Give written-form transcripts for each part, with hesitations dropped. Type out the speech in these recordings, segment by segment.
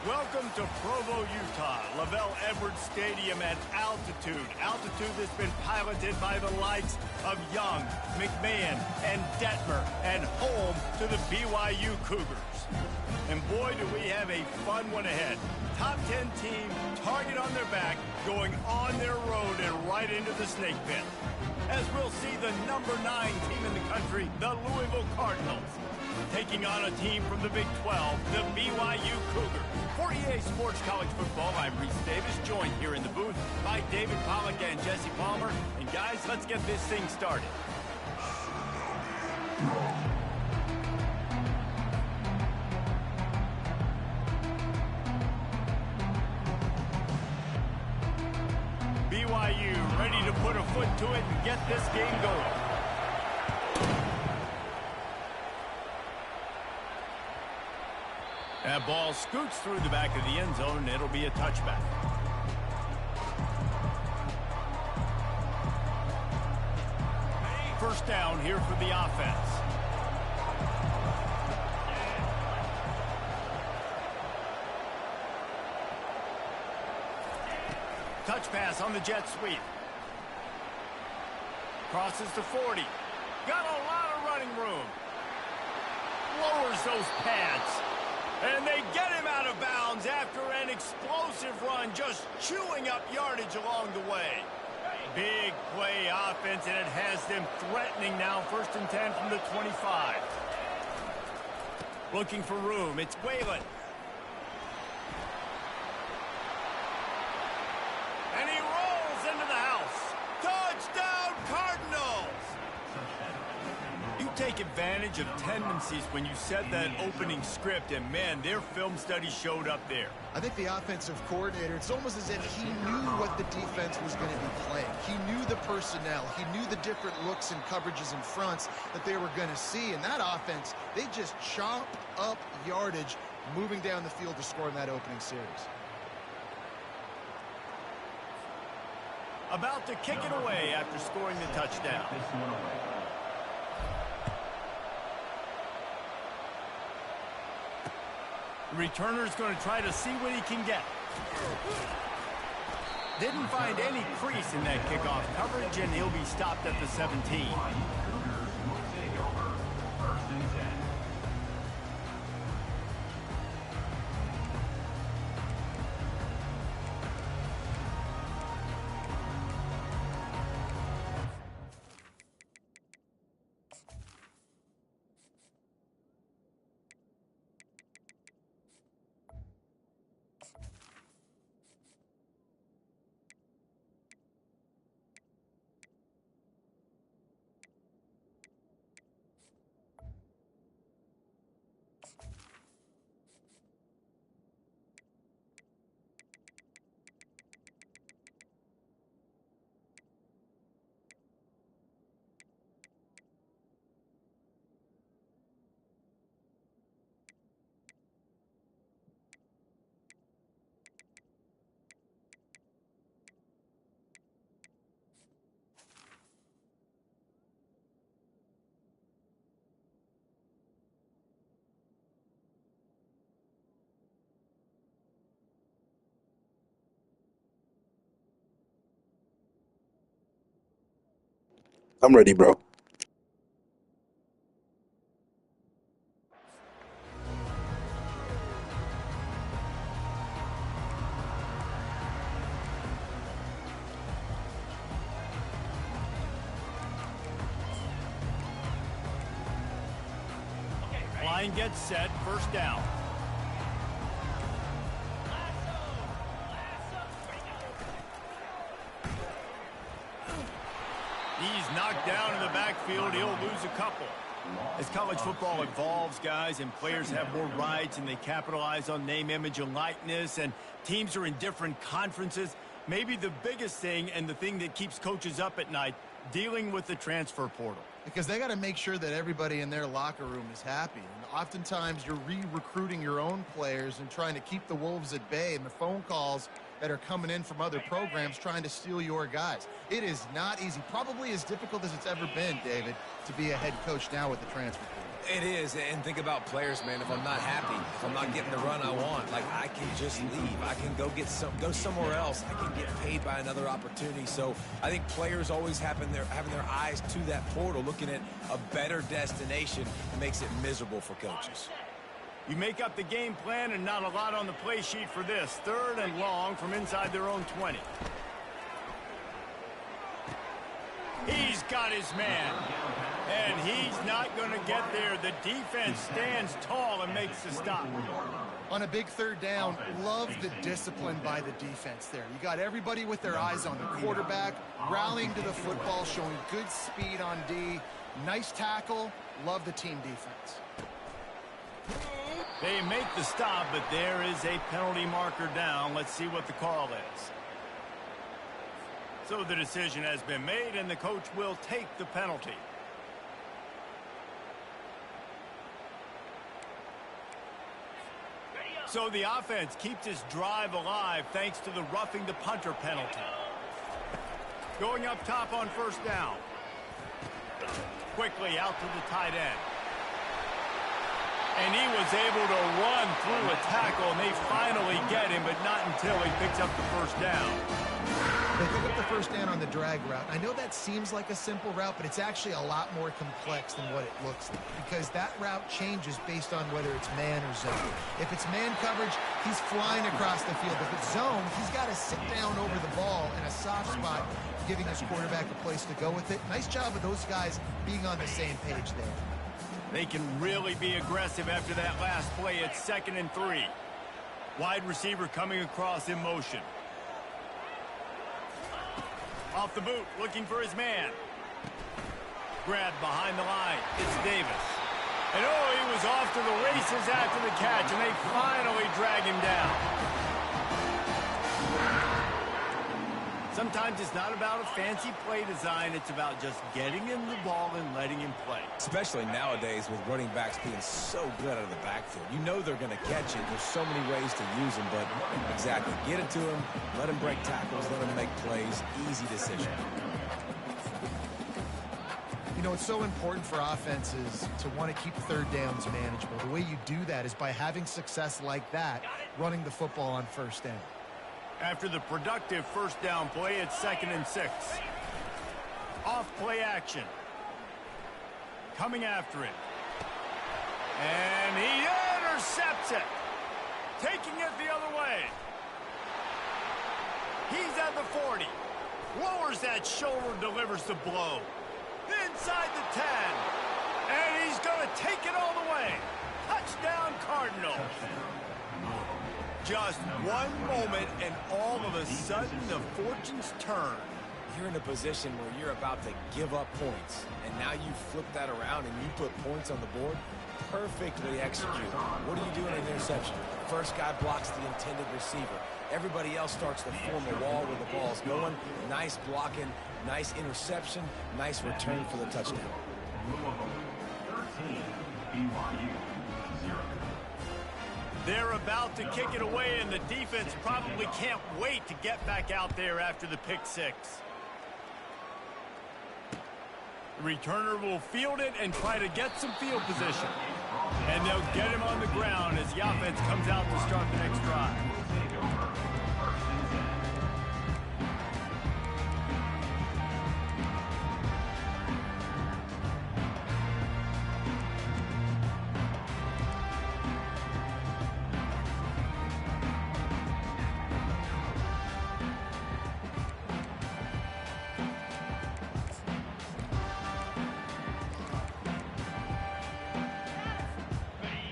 Welcome to Provo, Utah, Lavelle Edwards Stadium at altitude. Altitude that's been piloted by the likes of Young, McMahon, and Detmer, and home to the BYU Cougars. And boy, do we have a fun one ahead. Top 10 team, target on their back, going on their road and right into the snake pit. As we'll see the number 9 team in the country, the Louisville Cardinals, taking on a team from the Big 12, the BYU Cougars. For EA Sports College Football, I'm Reese Davis, joined here in the booth by David Pollack and Jesse Palmer. And guys, let's get this thing started. BYU ready to put a foot to it and get this game going. That ball scoots through the back of the end zone, and it'll be a touchback. First down here for the offense. Touch pass on the jet sweep. Crosses to 40. Got a lot of running room. Lowers those pads. And they get him out of bounds after an explosive run, just chewing up yardage along the way. Big play offense, and it has them threatening now. 1st and 10 from the 25. Looking for room. It's Whalen. And he rolls into the house. Touchdown, Cardinals! You take advantage of tendencies when you set that opening script, and man, their film study showed up there. I think the offensive coordinator, it's almost as if he knew what the defense was going to be playing. He knew the personnel. He knew the different looks and coverages and fronts that they were going to see. And that offense, they just chopped up yardage moving down the field to score in that opening series. About to kick it away after scoring the touchdown. The returner's going to try to see what he can get. Didn't find any crease in that kickoff coverage, and he'll be stopped at the 17. I'm ready, bro. Line gets set, 1st down. He's knocked down in the backfield. He'll lose a couple. As college football evolves, guys, and players have more rights and they capitalize on name, image, and likeness, and teams are in different conferences, maybe the biggest thing and the thing that keeps coaches up at night, dealing with the transfer portal. Because they got to make sure that everybody in their locker room is happy. And oftentimes you're re-recruiting your own players and trying to keep the wolves at bay, and the phone calls that are coming in from other programs trying to steal your guys. It is not easy. Probably as difficult as it's ever been, David, to be a head coach now with the transfer portal. It is, and think about players, man. If I'm not happy, if I'm not getting the run I want, like, I can just leave. I can go somewhere else. I can get paid by another opportunity. So I think players always having their eyes to that portal, looking at a better destination, makes it miserable for coaches. You make up the game plan and not a lot on the play sheet for this. 3rd and long from inside their own 20. He's got his man. And he's not going to get there. The defense stands tall and makes the stop. On a big 3rd down, love the discipline by the defense there. You got everybody with their eyes on the quarterback, rallying to the football, showing good speed on D. Nice tackle. Love the team defense. They make the stop, but there is a penalty marker down. Let's see what the call is. So the decision has been made, and the coach will take the penalty. So the offense keeps its drive alive thanks to the roughing the punter penalty. Going up top on 1st down. Quickly out to the tight end. And he was able to run through a tackle, and they finally get him, but not until he picks up the 1st down. They pick up the 1st down on the drag route. I know that seems like a simple route, but it's actually a lot more complex than what it looks like, because that route changes based on whether it's man or zone. If it's man coverage, he's flying across the field. If it's zone, he's got to sit down over the ball in a soft spot, giving his quarterback a place to go with it. Nice job of those guys being on the same page there. They can really be aggressive after that last play. It's 2nd and 3. Wide receiver coming across in motion. Off the boot, looking for his man. Grabbed behind the line. It's Davis. And oh, he was off to the races after the catch, and they finally drag him down. Sometimes it's not about a fancy play design. It's about just getting him the ball and letting him play. Especially nowadays with running backs being so good out of the backfield. You know they're going to catch it. There's so many ways to use them, but exactly. Get it to him, let him break tackles, let him make plays. Easy decision. You know, it's so important for offenses to want to keep 3rd downs manageable. The way you do that is by having success like that, running the football on 1st down. After the productive 1st down play, it's 2nd and 6. Off play action. Coming after it. And he intercepts it. Taking it the other way. He's at the 40. Lowers that shoulder, delivers the blow. Inside the 10. And he's going to take it all the way. Touchdown, Cardinals. Just one moment, and all of a sudden, the fortunes turn. You're in a position where you're about to give up points, and now you flip that around and you put points on the board. Perfectly executed. What do you do in an interception? First guy blocks the intended receiver. Everybody else starts to form a wall where the ball's going. Nice blocking, nice interception, nice return for the touchdown. They're about to kick it away, and the defense probably can't wait to get back out there after the pick 6. The returner will field it and try to get some field position. And they'll get him on the ground as the offense comes out to start the next drive.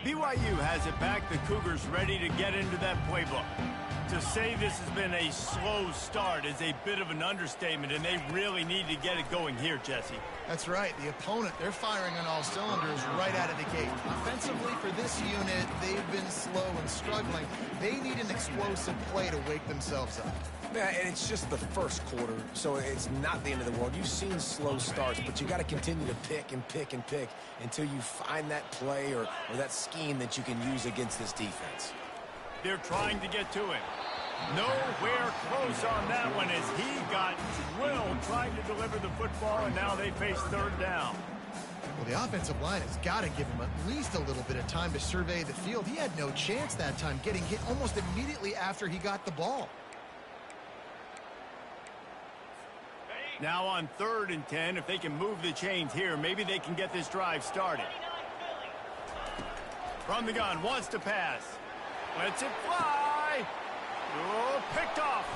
BYU has it back. The Cougars ready to get into that playbook. To say this has been a slow start is a bit of an understatement, and they really need to get it going here, Jesse. That's right. The opponent, they're firing on all cylinders right out of the gate. Offensively, for this unit, they've been slow and struggling. They need an explosive play to wake themselves up. Yeah, and it's just the first quarter, so it's not the end of the world. You've seen slow starts, but you got to continue to pick and pick and pick until you find that play or that scheme that you can use against this defense. They're trying to get to him. Nowhere close on that one as he got drilled trying to deliver the football, and now they face third down. Well, the offensive line has got to give him at least a little bit of time to survey the field. He had no chance that time, getting hit almost immediately after he got the ball. Now on 3rd and 10, if they can move the chains here, maybe they can get this drive started. From the gun, wants to pass. Lets it fly. Oh, picked off.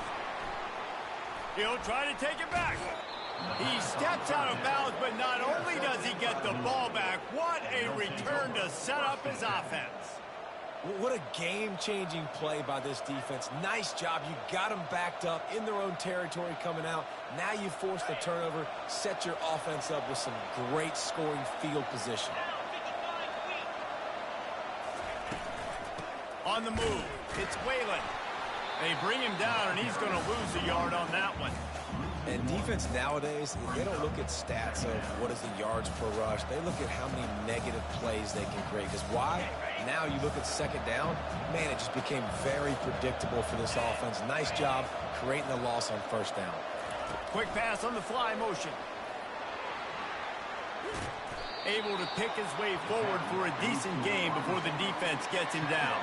He'll try to take it back. He steps out of bounds, but not only does he get the ball back, what a return to set up his offense. What a game-changing play by this defense. Nice job. You got them backed up in their own territory coming out. Now you force the turnover, set your offense up with some great scoring field position. On the move, it's Whalen. They bring him down, and he's going to lose a yard on that one. And defense nowadays, they don't look at stats of what is the yards per rush. They look at how many negative plays they can create. Because why? Now you look at 2nd down, man, it just became very predictable for this offense. Nice job creating the loss on 1st down. Quick pass on the fly motion. Able to pick his way forward for a decent game before the defense gets him down.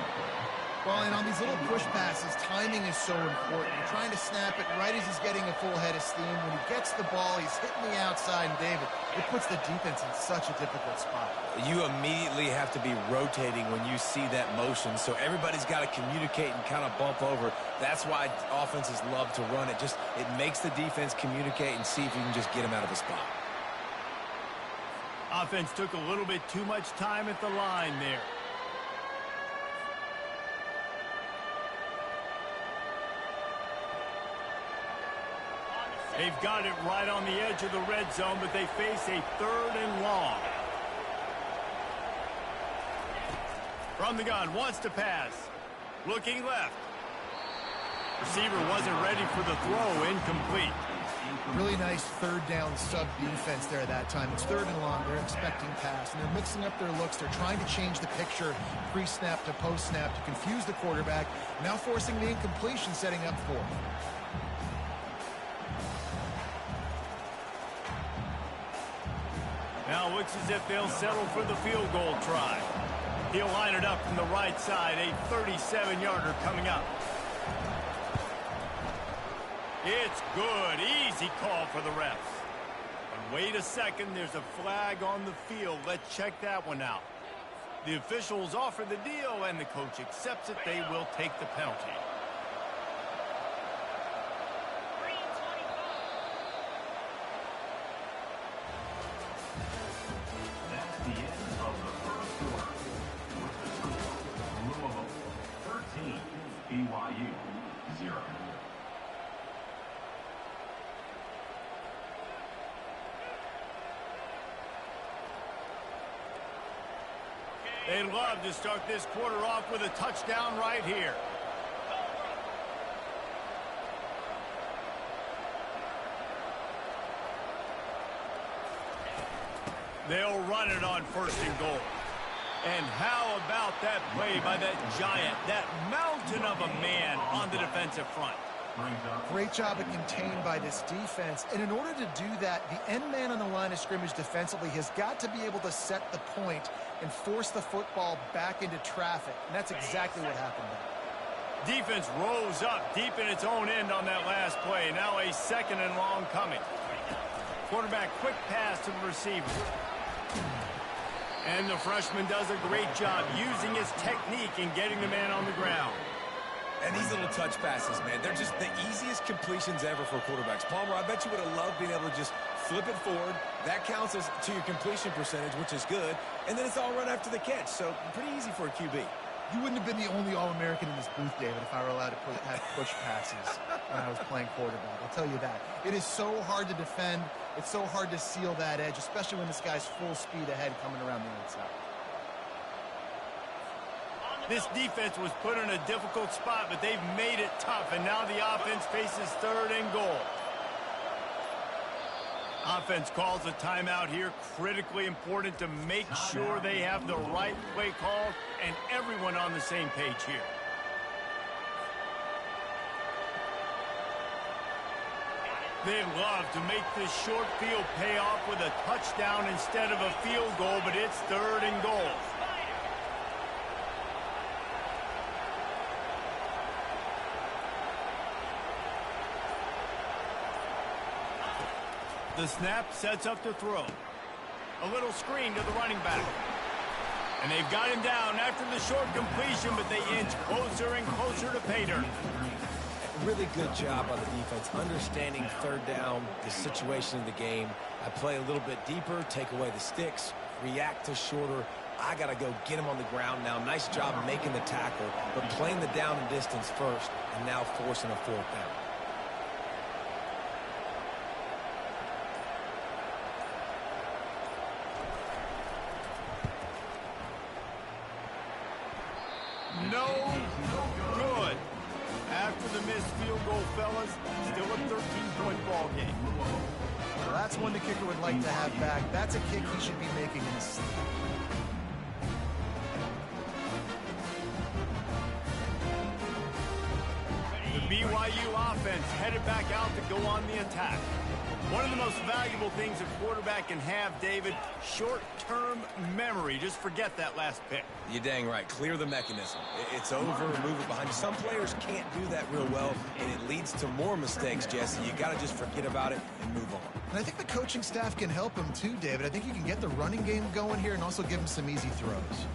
Well, and on these little push passes, timing is so important. You're trying to snap it right as he's getting a full head of steam. When he gets the ball, he's hitting the outside, and David, it puts the defense in such a difficult spot. You immediately have to be rotating when you see that motion, so everybody's got to communicate and kind of bump over. That's why offenses love to run it. It makes the defense communicate and see if you can just get him out of the spot. Offense took a little bit too much time at the line there. They've got it right on the edge of the red zone, but they face a 3rd and long. From the gun, wants to pass. Looking left. Receiver wasn't ready for the throw, incomplete. Really nice 3rd down sub-defense there that time. It's 3rd and long. They're expecting pass, and they're mixing up their looks. They're trying to change the picture pre-snap to post-snap to confuse the quarterback, now forcing the incompletion, setting up 4th. Now looks as if they'll settle for the field goal try. He'll line it up from the right side, a 37-yarder coming up. It's good. Easy call for the refs. And wait a second, there's a flag on the field. Let's check that one out. The officials offer the deal, and the coach accepts it. They will take the penalty. That's the end of the 1st quarter. Louisville 13, BYU 0. They'd love to start this quarter off with a touchdown right here. They'll run it on 1st and goal. And how about that play by that giant, that mountain of a man on the defensive front? Great job of contained by this defense. And in order to do that, the end man on the line of scrimmage defensively has got to be able to set the point and force the football back into traffic. And that's exactly what happened there. Defense rose up deep in its own end on that last play. Now a 2nd and long coming. Quarterback quick pass to the receiver. And the freshman does a great job using his technique and getting the man on the ground. And these little touch passes, man, they're just the easiest completions ever for quarterbacks. Palmer, I bet you would have loved being able to just flip it forward. That counts as to your completion percentage, which is good. And then it's all run after the catch, so pretty easy for a QB. You wouldn't have been the only All-American in this booth, David, if I were allowed to have push passes when I was playing quarterback. I'll tell you that. It is so hard to defend. It's so hard to seal that edge, especially when this guy's full speed ahead coming around the outside. This defense was put in a difficult spot, but they've made it tough, and now the offense faces 3rd and goal. Offense calls a timeout here. Critically important to make sure they have the right play call and everyone on the same page here. They love to make this short field pay off with a touchdown instead of a field goal, but it's 3rd and goal. The snap sets up to throw. A little screen to the running back. And they've got him down after the short completion, but they inch closer and closer to pay dirt. Really good job on the defense, understanding 3rd down, the situation of the game. I play a little bit deeper, take away the sticks, react to shorter. I got to go get him on the ground now. Nice job making the tackle, but playing the down and distance first, and now forcing a 4th down. No good. After the missed field goal, fellas, still a 13-point ball game. Well, that's one the kicker would like to have back. That's a kick he should be making in his sleep. The BYU offense headed back out to go on the attack. One of the most valuable things a quarterback can have, David, short-term memory. Just forget that last pick. You're dang right. Clear the mechanism. It's over, move it behind you. Some players can't do that real well, and it leads to more mistakes, Jesse. You got to just forget about it and move on. And I think the coaching staff can help him too, David. I think you can get the running game going here and also give him some easy throws.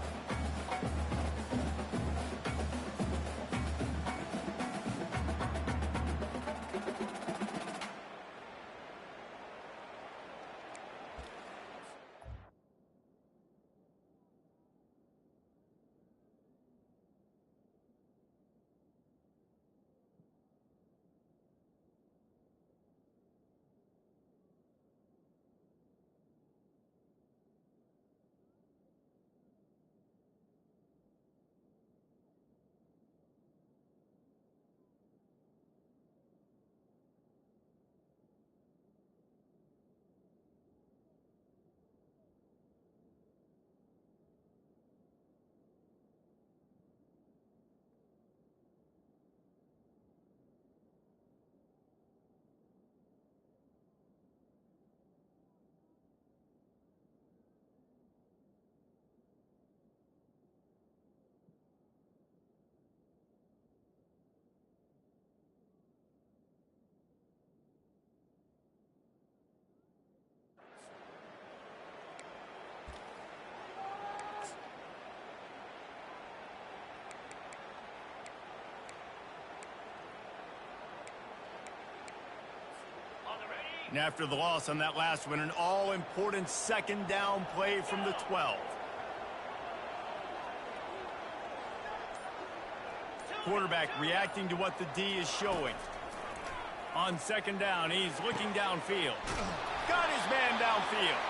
And after the loss on that last one, an all-important 2nd down play from the 12. Quarterback reacting to what the D is showing. On 2nd down, he's looking downfield. Got his man downfield.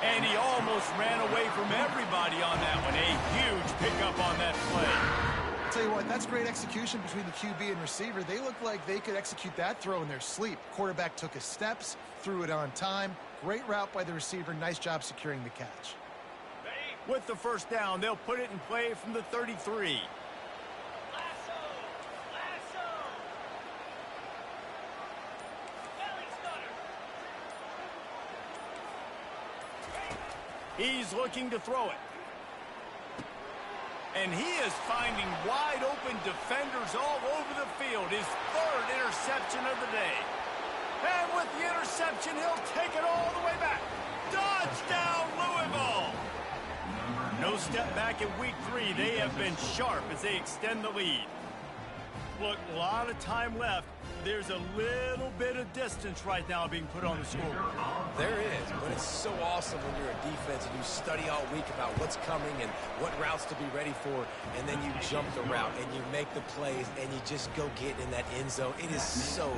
And he almost ran away from everybody on that one. A huge pickup on that play. Tell you what, that's great execution between the QB and receiver. They look like they could execute that throw in their sleep. Quarterback took his steps, threw it on time. Great route by the receiver. Nice job securing the catch. With the 1st down, they'll put it in play from the 33. He's looking to throw it. And he is finding wide open defenders all over the field. His 3rd interception of the day. And with the interception, he'll take it all the way back. Touchdown, Louisville! No step back in week 3. They have been sharp as they extend the lead. Look, a lot of time left. There's a little bit of distance right now being put on the scoreboard. There is, but it's so awesome when you're a defense and you study all week about what's coming and what routes to be ready for, and then you jump the route and you make the plays and you just go get in that end zone. It is so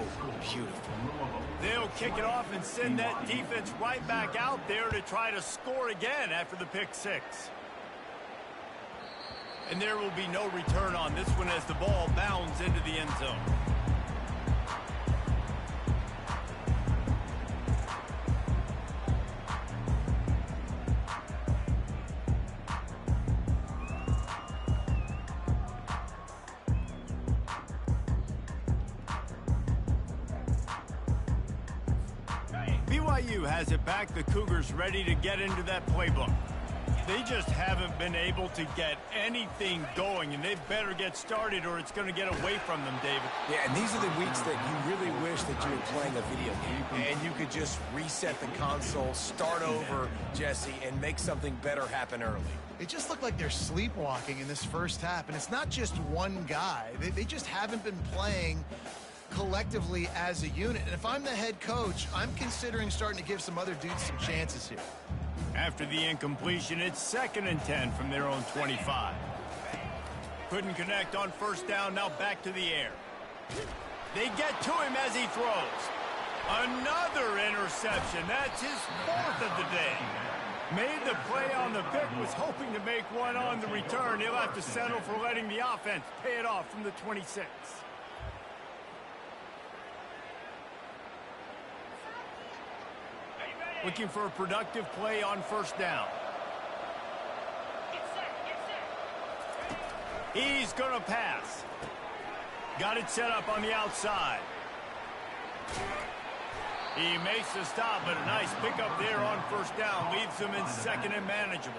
beautiful. They'll kick it off and send that defense right back out there to try to score again after the pick 6. And there will be no return on this one as the ball bounds into the end zone. BYU has it back. The Cougars ready to get into that playbook. They just haven't been able to get anything going, and they better get started or it's going to get away from them, David. Yeah, and these are the weeks that you really wish that you were playing a video game and you could just reset the console, start over, Jesse, and make something better happen early. It just looked like they're sleepwalking in this first half, and it's not just one guy. They just haven't been playing collectively as a unit. And if I'm the head coach, I'm considering starting to give some other dudes some chances here. After the incompletion, it's 2nd and 10 from their own 25. Couldn't connect on first down, now back to the air. They get to him as he throws. Another interception. That's his 4th of the day. Made the play on the pick, was hoping to make one on the return. He'll have to settle for letting the offense pay it off from the 26. Looking for a productive play on first down. He's going to pass. Got it set up on the outside. He makes the stop, but a nice pickup there on first down. Leaves them in 2nd and manageable.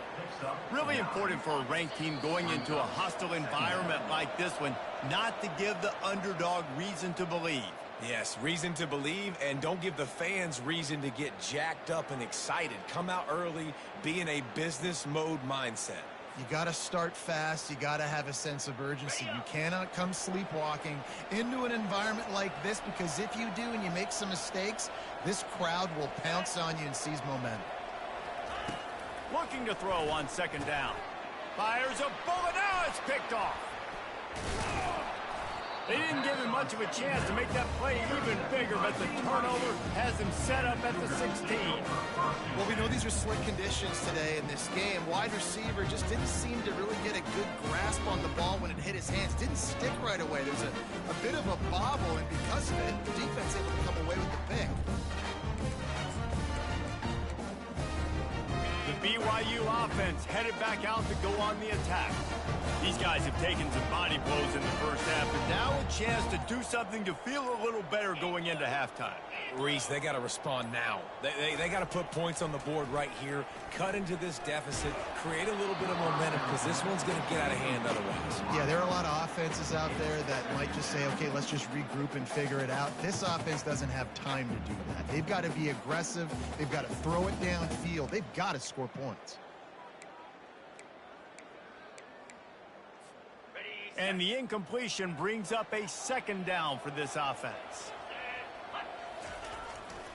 Really important for a ranked team going into a hostile environment like this one, not to give the underdog reason to believe. Yes, reason to believe, and don't give the fans reason to get jacked up and excited. Come out early, be in a business mode mindset. You got to start fast. You got to have a sense of urgency. You cannot come sleepwalking into an environment like this, because if you do and you make some mistakes, this crowd will pounce on you and seize momentum. Looking to throw on 2nd down. Fires a bullet. Now it's picked off. They didn't give him much of a chance to make that play even bigger, but the turnover has him set up at the 16. Well, we know these are slick conditions today in this game. Wide receiver just didn't seem to really get a good grasp on the ball when it hit his hands. Didn't stick right away. There's a bit of a bobble, and because of it, the defense able to come away with the pick. The BYU offense headed back out to go on the attack. These guys have taken some body blows in the first half, but now a chance to do something to feel a little better going into halftime. Reese, they got to respond now. They got to put points on the board right here, cut into this deficit, create a little bit of momentum, because this one's going to get out of hand otherwise. Yeah, there are a lot of offenses out there that might just say, okay, let's just regroup and figure it out. This offense doesn't have time to do that. They've got to be aggressive. They've got to throw it downfield. They've got to score points. And the incompletion brings up a 2nd down for this offense.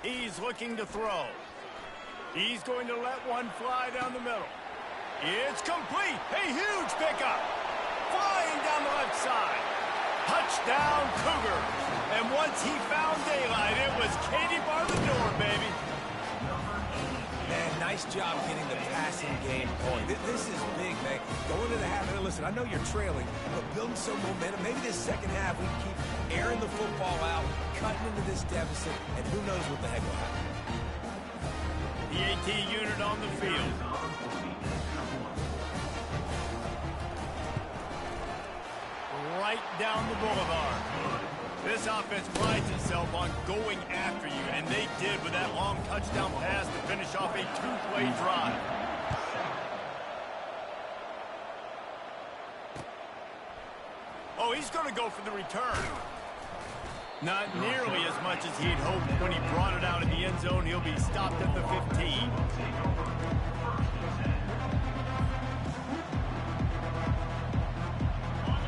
He's looking to throw. He's going to let one fly down the middle. It's complete. A huge pickup. Flying down the left side. Touchdown, Cougars. And once he found daylight, it was Katie bar the door, baby. Man, nice job getting the passing game going. This is big, man. Going into the half, and listen, I know you're trailing, but building some momentum. Maybe this second half we can keep airing the football out, cutting into this deficit, and who knows what the heck will happen. The AT unit on the field. Right down the boulevard. This offense prides itself on going after you, and they did with that long touchdown pass to finish off a 2-play drive. Oh, he's going to go for the return. Not nearly as much as he'd hoped when he brought it out in the end zone. He'll be stopped at the 15.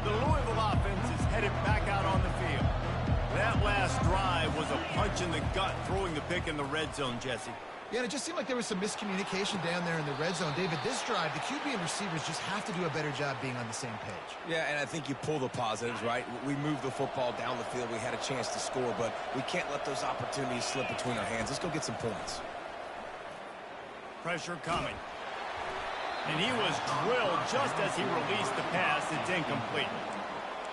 The Louisville offense is headed back out on the field. That last drive was a punch in the gut, throwing the pick in the red zone, Jesse. Yeah, and it just seemed like there was some miscommunication down there in the red zone. David, this drive, the QB and receivers just have to do a better job being on the same page. Yeah, and I think you pull the positives, right? We moved the football down the field. We had a chance to score, but we can't let those opportunities slip between our hands. Let's go get some points. Pressure coming. And he was drilled just as he released the pass. It's incomplete.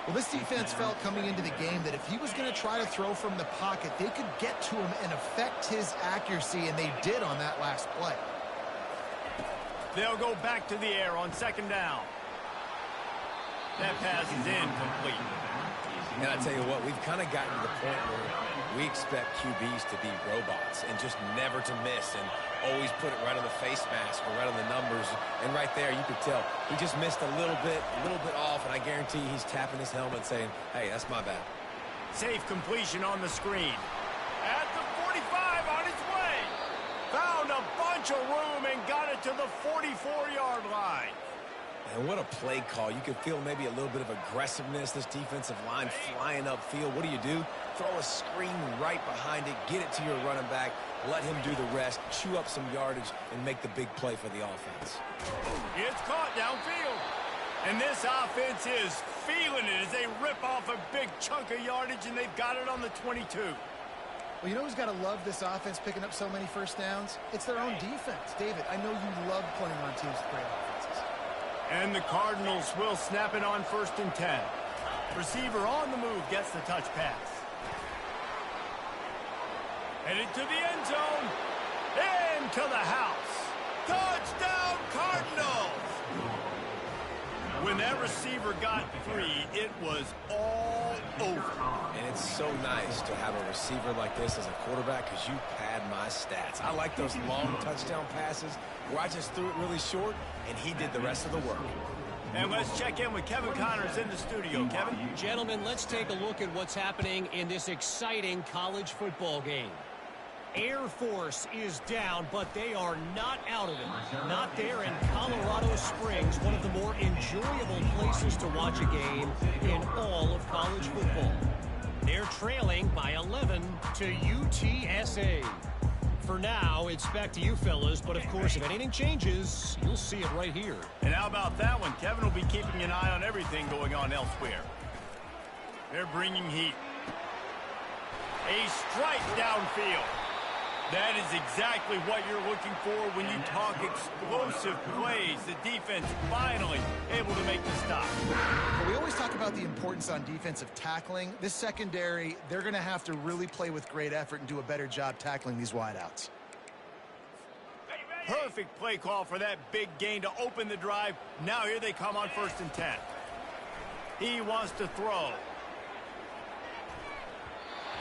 Well, this defense felt coming into the game that if he was going to try to throw from the pocket, they could get to him and affect his accuracy, and they did on that last play. They'll go back to the air on 2nd down. That pass is incomplete. And I tell you what, we've kind of gotten to the point where we expect QBs to be robots and just never to miss and always put it right on the face mask or right on the numbers. And right there, you could tell he just missed a little bit off, and I guarantee he's tapping his helmet saying, hey, that's my bad. Safe completion on the screen. At the 45 on its way. Found a bunch of room and got it to the 44-yard line. And what a play call. You could feel maybe a little bit of aggressiveness, this defensive line flying upfield. What do? Throw a screen right behind it, get it to your running back, let him do the rest, chew up some yardage, and make the big play for the offense. It's caught downfield. And this offense is feeling it as they rip off a big chunk of yardage, and they've got it on the 22. Well, you know who's got to love this offense picking up so many first downs? It's their own defense. David, I know you love playing on teams with great offenses. And the Cardinals will snap it on 1st and 10. Receiver on the move gets the touch pass. Headed to the end zone. Into the house. Touchdown, Cardinals! When that receiver got 3, it was all over. And it's so nice to have a receiver like this as a quarterback because you pad my stats. I like those long touchdown passes where I just threw it really short and he did the rest of the work. And let's check in with Kevin Connors in the studio. Kevin? Gentlemen, let's take a look at what's happening in this exciting college football game. Air Force is down, but they are not out of it. Not there in Colorado Springs, one of the more enjoyable places to watch a game in all of college football. They're trailing by 11 to UTSA. For now, it's back to you fellas, but of course, if anything changes, you'll see it right here. And how about that one? Kevin will be keeping an eye on everything going on elsewhere. They're bringing heat. A strike downfield. That is exactly what you're looking for when you talk explosive plays. The defense finally able to make the stop. Well, we always talk about the importance on defensive tackling. This secondary, they're going to have to really play with great effort and do a better job tackling these wideouts. Perfect play call for that big gain to open the drive. Now here they come on 1st and 10. He wants to throw.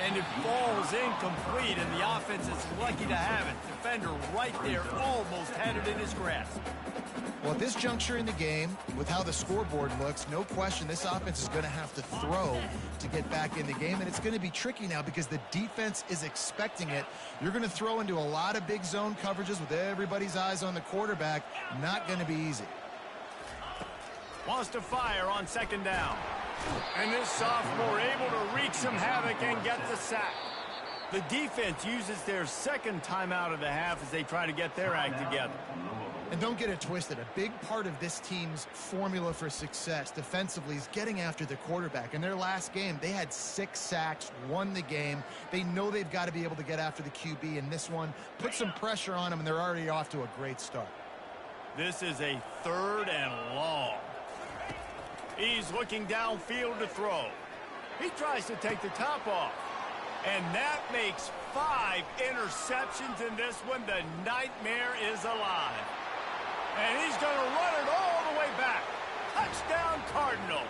And it falls incomplete, and the offense is lucky to have it. Defender right there almost had it in his grasp. Well, at this juncture in the game, with how the scoreboard looks, no question this offense is going to have to throw to get back in the game, and it's going to be tricky now because the defense is expecting it. You're going to throw into a lot of big zone coverages with everybody's eyes on the quarterback. Not going to be easy. Wants to fire on 2nd down. And this sophomore able to wreak some havoc and get the sack. The defense uses their 2nd timeout of the half as they try to get their act together. And don't get it twisted. A big part of this team's formula for success defensively is getting after the quarterback. In their last game, they had 6 sacks, won the game. They know they've got to be able to get after the QB in this one. Put some pressure on them, and they're already off to a great start. This is a 3rd and long. He's looking downfield to throw. He tries to take the top off. And that makes 5 interceptions in this one. The nightmare is alive. And he's going to run it all the way back. Touchdown, Cardinals.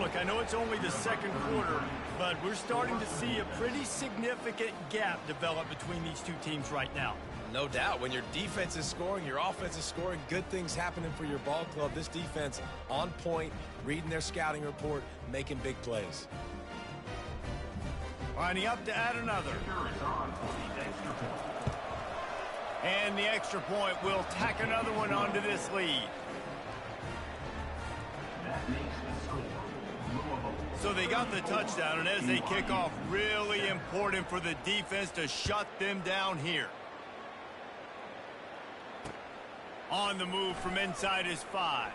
Look, I know it's only the 2nd quarter, but we're starting to see a pretty significant gap develop between these two teams right now. No doubt. When your defense is scoring, your offense is scoring, good things happening for your ball club. This defense on point, reading their scouting report, making big plays. Lining up to add another. And the extra point will tack another one onto this lead. So they got the touchdown, and as they kick off, really important for the defense to shut them down here. On the move from inside his 5.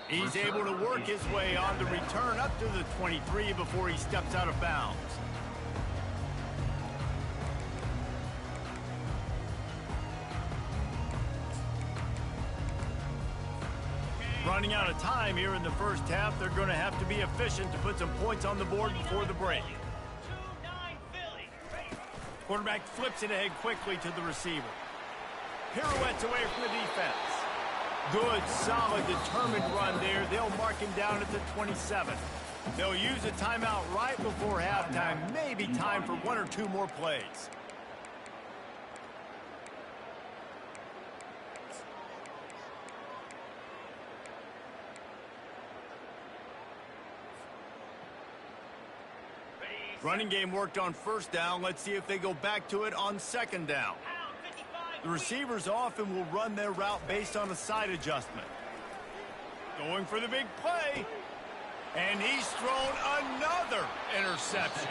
He's able to work his way on the return up to the 23 before he steps out of bounds. Running out of time here in the first half, they're going to have to be efficient to put some points on the board before the break. Quarterback flips it ahead quickly to the receiver. Pirouettes away from the defense. Good, solid, determined run there. They'll mark him down at the 27. They'll use a timeout right before halftime. Maybe time for one or two more plays. Running game worked on first down. Let's see if they go back to it on second down. The receivers often will run their route based on a side adjustment. Going for the big play. And he's thrown another interception.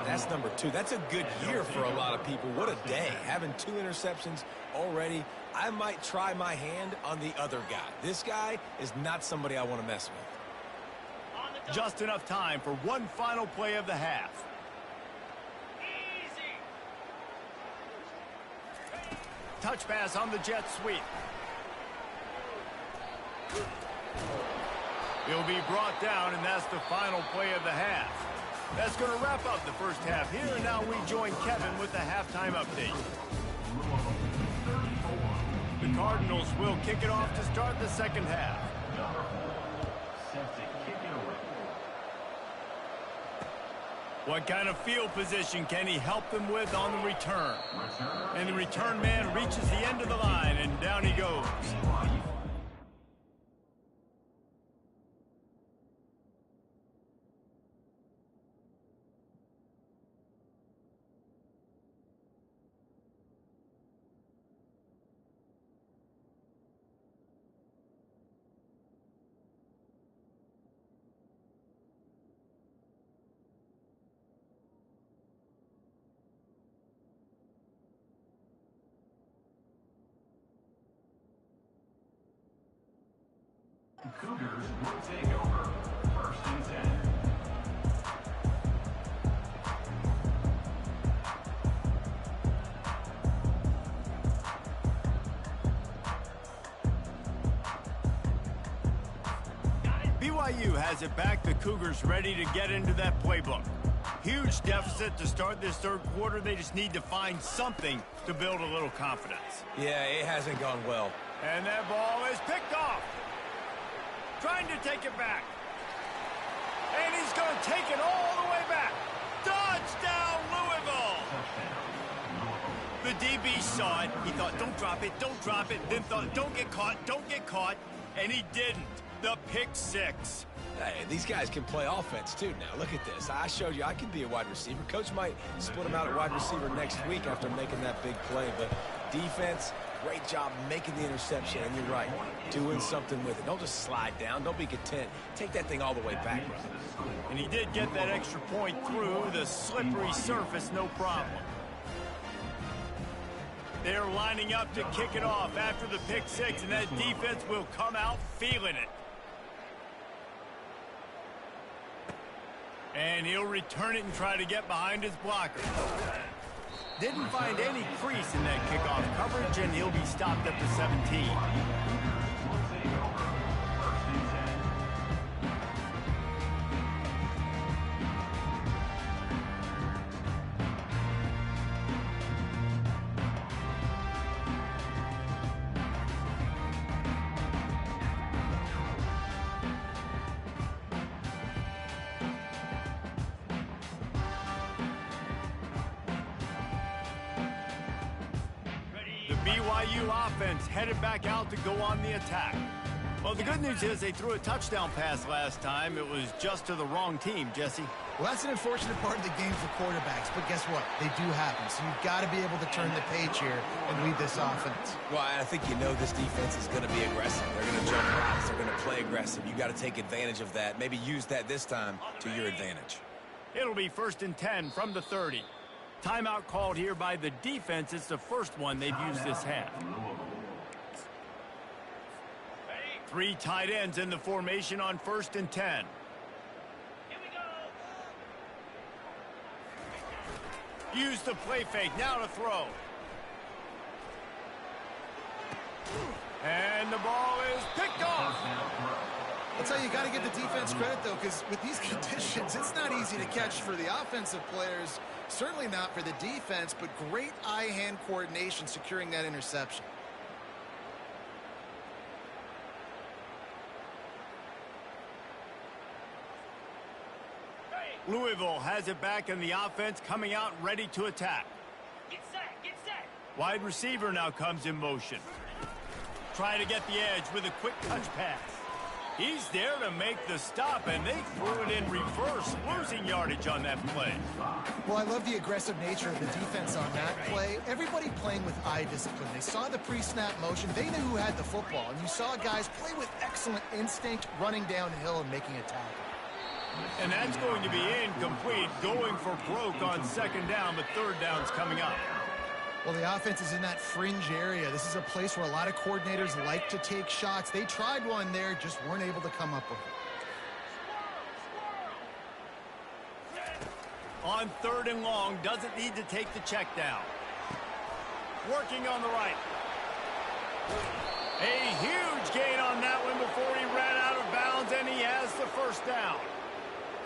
That's number 2. That's a good year for a lot of people. What a day. Having 2 interceptions already. I might try my hand on the other guy. This guy is not somebody I want to mess with. Just enough time for one final play of the half. Easy. Touch pass on the jet sweep. He'll be brought down, and that's the final play of the half. That's going to wrap up the first half here, and now we join Kevin with the halftime update. The Cardinals will kick it off to start the second half. What kind of field position can he help them with on the return? And the return man reaches the end of the line, and down he goes. Cougars will take over. First and 10. BYU has it back. The Cougars ready to get into that playbook. Huge deficit to start this third quarter. They just need to find something to build a little confidence. Yeah, it hasn't gone well. And that ball is picked off. Trying to take it back. And he's going to take it all the way back. Touchdown, Louisville! The DB saw it. He thought, don't drop it, don't drop it. Then thought, don't get caught, don't get caught. And he didn't. The pick six. Hey, these guys can play offense, too. Now, look at this. I showed you I can be a wide receiver. Coach might split him out at wide receiver next week after making that big play. But defense, great job making the interception. And you're right, doing something with it. Don't just slide down. Don't be content. Take that thing all the way back, brother. And he did get that extra point through the slippery surface, no problem. They're lining up to kick it off after the pick six, and that defense will come out feeling it. And he'll return it and try to get behind his blocker. Didn't find any crease in that kickoff coverage, and he'll be stopped at the 17. BYU offense headed back out to go on the attack. Well, the good news is they threw a touchdown pass last time. It was just to the wrong team, Jesse. Well, that's an unfortunate part of the game for quarterbacks, but guess what? They do happen, so you've got to be able to turn the page here and lead this offense. Well, I think you know this defense is going to be aggressive. They're going to jump routes. They're going to play aggressive. You got to take advantage of that. Maybe use that this time to your advantage. It'll be 1st and 10 from the 30. Timeout called here by the defense. It's the first one they've used this half. 3 tight ends in the formation on 1st and 10. Use the play fake. Now to throw. And the ball is picked off. That's how you got to give the defense credit, though, because with these conditions, it's not easy to catch for the offensive players. Certainly not for the defense, but great eye-hand coordination securing that interception. Louisville has it back in the offense, coming out ready to attack. Get set, get set. Wide receiver now comes in motion. Trying to get the edge with a quick touch pass. He's there to make the stop, and they threw it in reverse, losing yardage on that play. Well, I love the aggressive nature of the defense on that play. Everybody playing with eye discipline. They saw the pre-snap motion. They knew who had the football, and you saw guys play with excellent instinct, running downhill and making a tackle. And that's going to be incomplete, going for broke on second down, but third down's coming up. Well, the offense is in that fringe area. This is a place where a lot of coordinators like to take shots. They tried one there, just weren't able to come up with it. On third and long, doesn't need to take the check down. Working on the right. A huge gain on that one before he ran out of bounds, and he has the first down.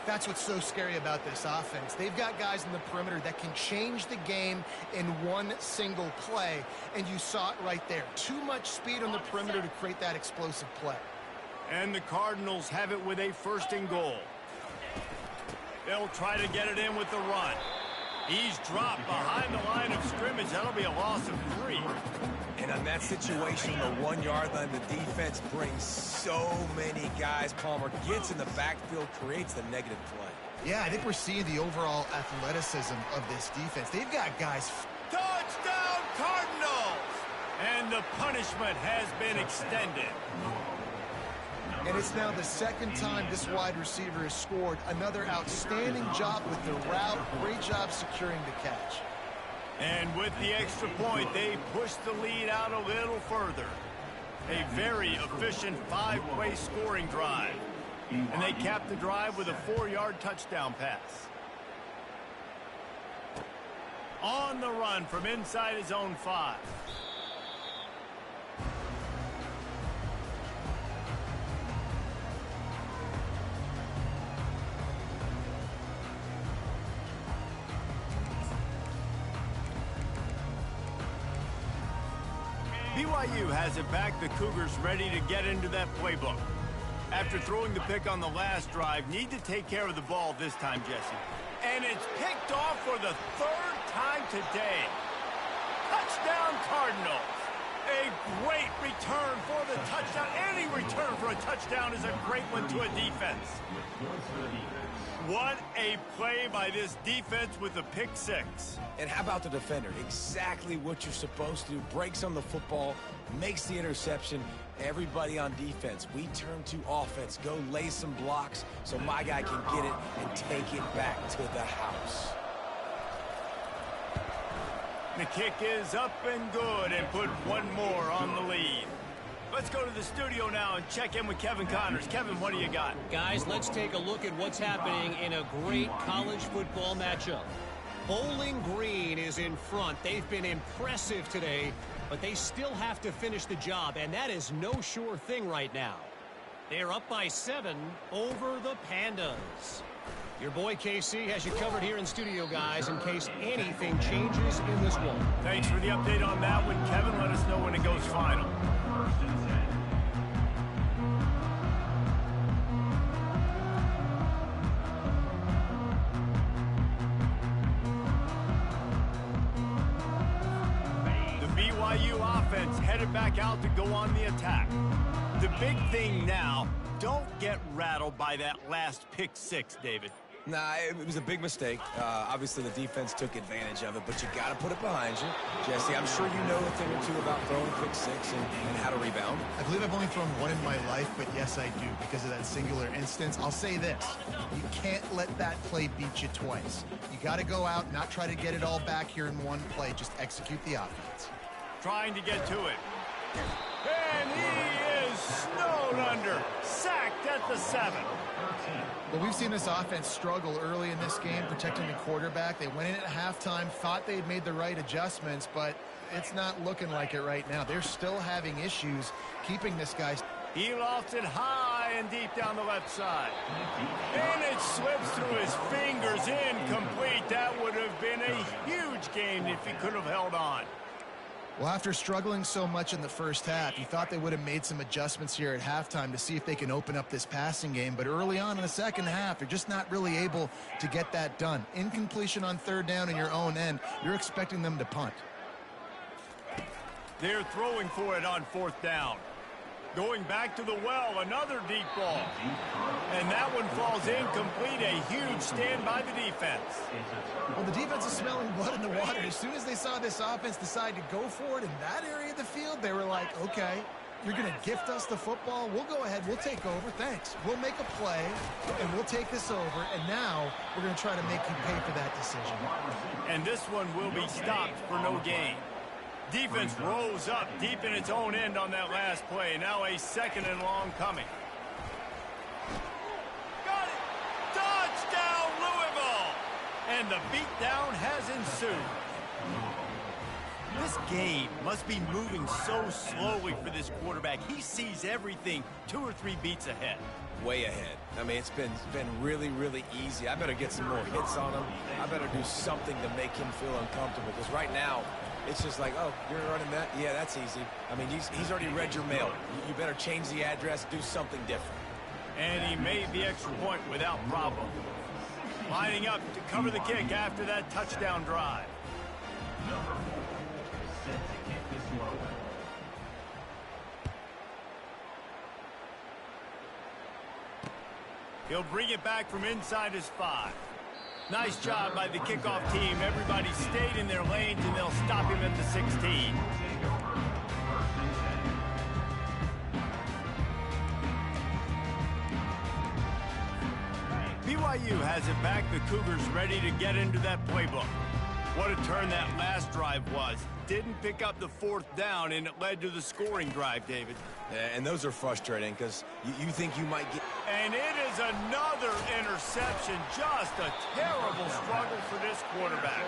That's what's so scary about this offense. They've got guys in the perimeter that can change the game in one single play, and you saw it right there. Too much speed on the perimeter to create that explosive play. And the Cardinals have it with a first and goal. They'll try to get it in with the run. He's dropped behind the line of scrimmage. That'll be a loss of 3. And on that situation, the 1 yard line, the defense brings so many guys. Palmer gets in the backfield, creates the negative play. Yeah, I think we're seeing the overall athleticism of this defense. They've got guys. Touchdown, Cardinals! And the punishment has been extended. And it's now the second time this wide receiver has scored. Another outstanding job with the route. Great job securing the catch. And with the extra point, they push the lead out a little further. A very efficient 5-play scoring drive. And they cap the drive with a 4-yard touchdown pass. On the run from inside his own 5. BYU has it back. The Cougars ready to get into that playbook. After throwing the pick on the last drive, need to take care of the ball this time, Jesse. And it's picked off for the 3rd time today. Touchdown, Cardinals. A great return for the touchdown. Any return for a touchdown is a great one to a defense. What a play by this defense with the pick 6. And how about the defender? Exactly what you're supposed to do. Breaks on the football, makes the interception. Everybody on defense, we turn to offense. Go lay some blocks so my guy can get it and take it back to the house. The kick is up and good, and put one more on the lead. Let's go to the studio now and check in with Kevin Connors. Kevin, what do you got? Guys, let's take a look at what's happening in a great college football matchup. Bowling Green is in front. They've been impressive today, but they still have to finish the job, and that is no sure thing right now. They're up by 7 over the Pandas. Your boy KC has you covered here in studio, guys, in case anything changes in this one. Thanks for the update on that one, Kevin. Let us know when it goes final. BYU offense headed back out to go on the attack. The big thing now, don't get rattled by that last pick 6, David. Nah, it was a big mistake. Obviously, the defense took advantage of it, but you got to put it behind you. Jesse, I'm sure you know a thing or two about throwing pick 6 and how to rebound. I believe I've only thrown one in my life, but yes, I do because of that singular instance. I'll say this. You can't let that play beat you twice. You got to go out, not try to get it all back here in one play. Just execute the offense. Trying to get to it. And he is snowed under. Sacked at the 7. Well, we've seen this offense struggle early in this game protecting the quarterback. They went in at halftime, thought they had made the right adjustments, but it's not looking like it right now. They're still having issues keeping this guy. He lofts it high and deep down the left side. And it slips through his fingers, incomplete. That would have been a huge gain if he could have held on. Well, after struggling so much in the first half, you thought they would have made some adjustments here at halftime to see if they can open up this passing game. But early on in the second half, they're just not really able to get that done. Incompletion on third down in your own end, you're expecting them to punt. They're throwing for it on fourth down. Going back to the well, another deep ball. And that one falls incomplete. A huge stand by the defense. Well, the defense is smelling blood in the water. As soon as they saw this offense decide to go for it in that area of the field, they were like, okay, you're going to gift us the football. We'll go ahead. We'll take over. Thanks. We'll make a play, and we'll take this over. And now we're going to try to make you pay for that decision. And this one will be stopped for no gain. Defense rose up deep in its own end on that last play. Now a second and long coming. Got it! Touchdown, Louisville! And the beatdown has ensued. This game must be moving so slowly for this quarterback. He sees everything 2 or 3 beats ahead. Way ahead. I mean, it's been really, really easy. I better get some more hits on him. I better do something to make him feel uncomfortable, because right now, it's just like, oh, you're running that? Yeah, that's easy. I mean, he's already read your mail. You better change the address, do something different. And he made the extra point without problem. Lining up to cover the kick after that touchdown drive. He'll bring it back from inside his 5. Nice job by the kickoff team. Everybody stayed in their lanes, and they'll stop him at the 16. BYU has it back. The Cougars ready to get into that playbook. What a turn that last drive was. Didn't pick up the 4th down, and it led to the scoring drive, David. Yeah, and those are frustrating, because you think you might get... And it is another interception. Just a terrible struggle for this quarterback.